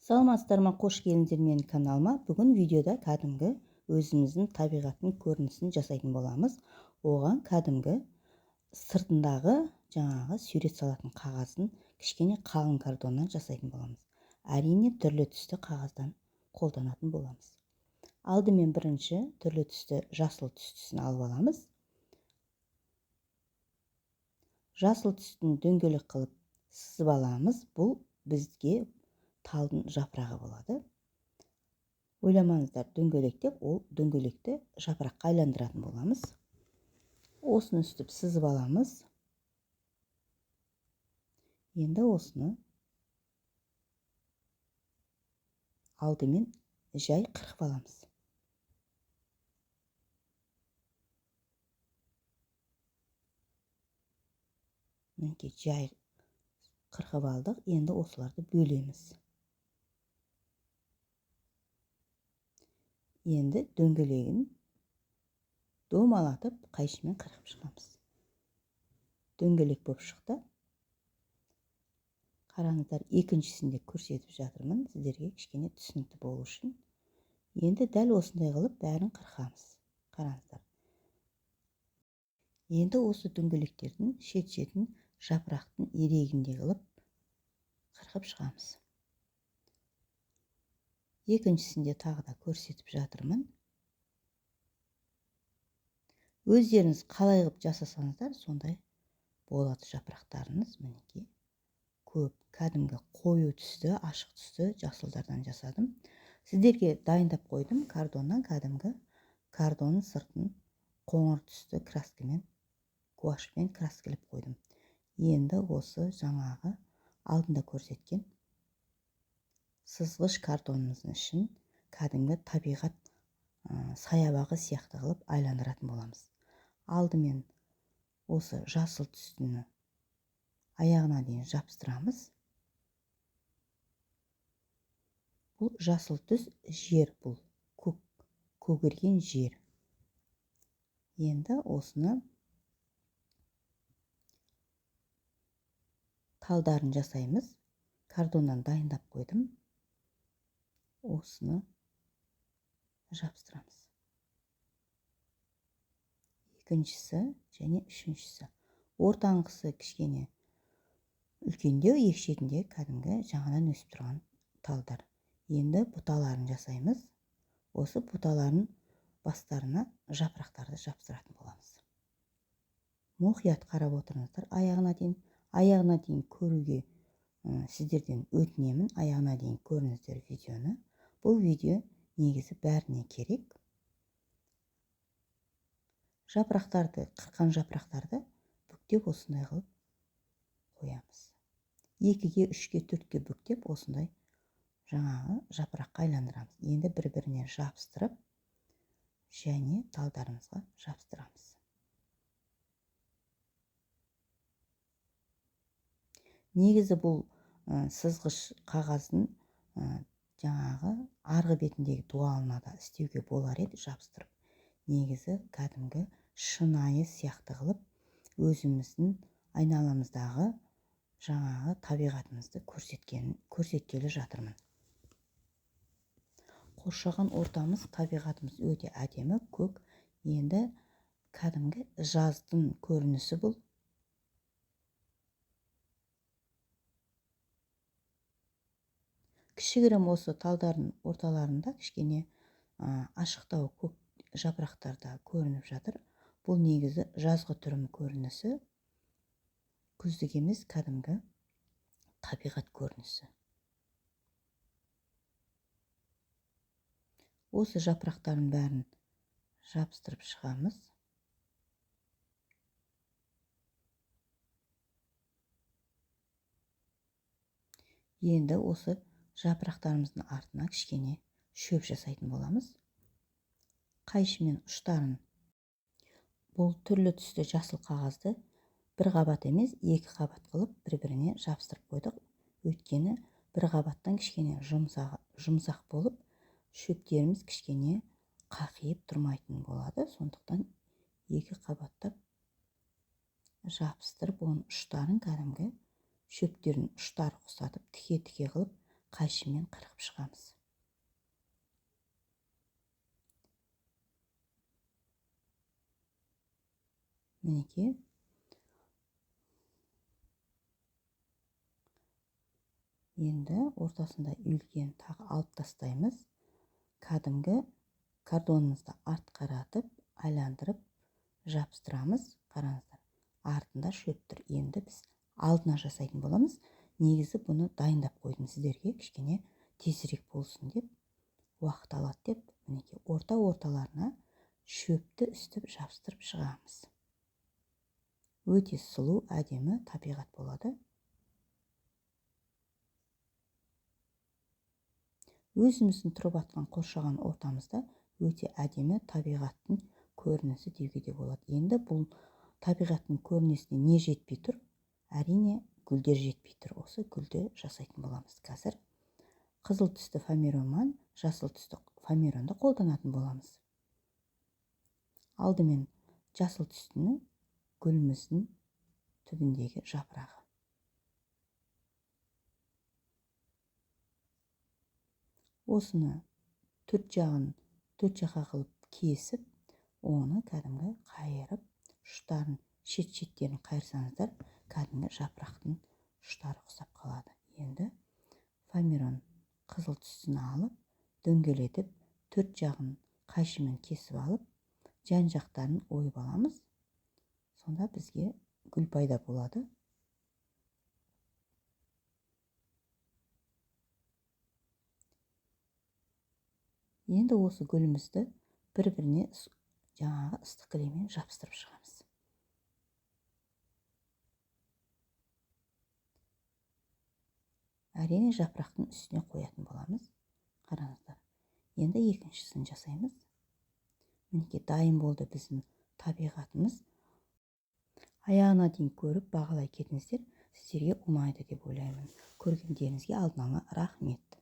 Саламатсыздар ма, қош келдіңдер менің каналыма. Бүгін видеода кәдімгі өзіміздің табиғаттың көрінісін жасайтын боламыз. Оған кәдімгі сыртындағы жаңағы сурет салатын қағазын кішкене қалың картоннан жасайтын боламыз. Әрине түрлі түсті қағаздан қолданатын боламыз. Алдымен бірінші түрлі түсті жасыл түстісін алып аламыз. Жасыл түстің дөңгелек қылып сызып аламыз. Бұл бізге талдың жапырағы болады. Ойламаңыздар дөңгелек деп, ол дөңгелекті жапыраққа айландыратын боламыз. Осыны үстіп сызып аламыз. Енді осыны алдымен жай қырқып аламыз. Мінекей жай қырқып алдық. Енді осыларды бөлеміз. Енді дөңгелегін домалатып қайшымен қырқып шығамыз. Дөңгелек болып шықты. Қараңыздар, екіншісінде көрсетіп жатырмын сіздерге кішкене түсінікті болу үшін. Енді дәл осындай қылып бәрін қырқамыз. Қараңыздар. Енді осы дөңгелектердің шет-шетін жапырақтың ирегіндей қылып қырқып шығамыз. Екіншісінде тағы да көрсетіп жатырмын. Өздеріңіз қалай қылып жасасаңыздар, сондай болады жапырақтарыңыз. Мінекей көп кәдімгі қою түсті, ашық түсті жасылдардан жасадым. Сіздерге дайындап қойдым картоннан, кәдімгі картонның сыртын қоңыр түсті краскамен, гуашьпен краскілеп қойдым. Енді осы жаңағы алдында көрсеткен сызғыш картонымыздың ішін кәдімгі табиғат саябағы сияқты қылып айландыратын боламыз. Алдымен осы жасыл түстіні аяғына дейін жапсырамыз. Бұл жасыл түс жер, бұл көгерген жер. Енді осыны талдарын жасаймыз. Картоннан дайындап қойдым. Осыны жапсырамыз. Екіншісі және үшіншісі. Ортаңғысы кішкене үлкендеу, екі шетінде кәдімгі жаңадан өсіп тұрған талдар. Енді бұталарын жасаймыз. Осы бұталарын бастарына жапырақтарды жапсыратын боламыз. Мұқият қарап отырыңыздар аяғына дейін көруге сіздерден өтінемін. Аяғына дейін көріңіздер видеоны. Бұл видео негізі бәріне керек. Жапырақтарды, қырқан жапырақтарды бүктеп осындай қылып қоямыз. 2-ге, 3-ге, 4-ге бүктеп осындай жаңағы жапыраққа айландырамыз. Енді бір-біріне жабыстырып, және талдарымызға жабыстырамыз. Негізі бұл сызғыш қағаздың жаңағы арғы бетіндегі дуалына да істеуге болар еді, жабыстырып. Негізі кәдімгі шынайы сияқты қылып өзіміздің айналамыздағы жаңағы табиғатымызды көрсеткелі жатырмын. Қоршаған ортамыз, табиғатымыз өте әдемі, көк. Енді кәдімгі жаздың көрінісі бұл. Кішігірім осы талдардың орталарында кішкене ашықтау көк жапырақтарда көрініп жатыр. Бұл негізі жазғы түрім көрінісі. Күздік емес, кәдімгі табиғат көрінісі. Осы жапырақтарын бәрін жабыстырып шығамыз. Енді осы жапырақтарымыздың артына кішкене шөп жасайтын боламыз. Қайшымен ұштарын, бұл түрлі түсті жасыл қағазды бір қабат емес, 2 қабат қылып бір-біріне жабыстырып қойдық. Өйткені бір қабаттан кішкене жұмсақ болып, шөптеріміз кішкене қақиып тұрмайтын болады. Сондықтан 2 қабаттап жабыстырып, оның ұштарын кәдімгі шөптердің ұштары ұқсатып, тіке-тіке қылып қайшымен қырқып шығамыз. Мінекей. Енді ортасында үйілген тағы алып тастаймыз. Кәдімгі кордонымызды артқа қаратып, айландырып жабыстырамыз. Қараңыздар, артында шөп тұр. Енді біз алдына жасайтын боламыз. Негізі бұны дайындап қойдым сіздерге, кішкене тезірек болсын деп, уақыт алады деп. Мінекей, орталарына шөпті үстіп жабыстырып шығамыз. Өте сұлу, әдемі табиғат болады. Өзіміздің тұрып атқан қоршаған ортамызда өте әдемі табиғаттың көрінісі деуге де болады. Енді бұл табиғаттың көрінісіне не жетпей тұр? Әрине, гүлдер жетпей тұр. Осы гүлді жасайтын боламыз. Қазір қызыл түсті фоамироннан жасыл түсті фоамиронды қолданатын боламыз. Алдымен жасыл түстіні гүліміздің түбіндегі жапырағы. Осыны төрт жаққа қылып кесіп, оны кәдімгі қайырып, ұштарын, шет-шеттерін қайырсаңыздар, кәдімгі жапырақтың ұштары ұқсап қалады. Енді фоамирон қызыл түсін алып, дөңгелетіп, төрт жағын қайшымен кесіп алып, жан-жақтарын ойып аламыз. Сонда бізге гүл пайда болады. Енді осы гүлімізді бір-біріне жаңағы ыстық кілеммен жабыстырып шығамыз. Әрине, жапырақтың үстіне қоятын боламыз. Қараңыздар. Енді екіншісін жасаймыз. Мінекей, дайын болды біздің табиғатымыз. Аяғына дейін көріп бағалай кетіңіздер. Сіздерге ұнайды деп ойлаймын. Көргендеріңізге алдын ала рахмет.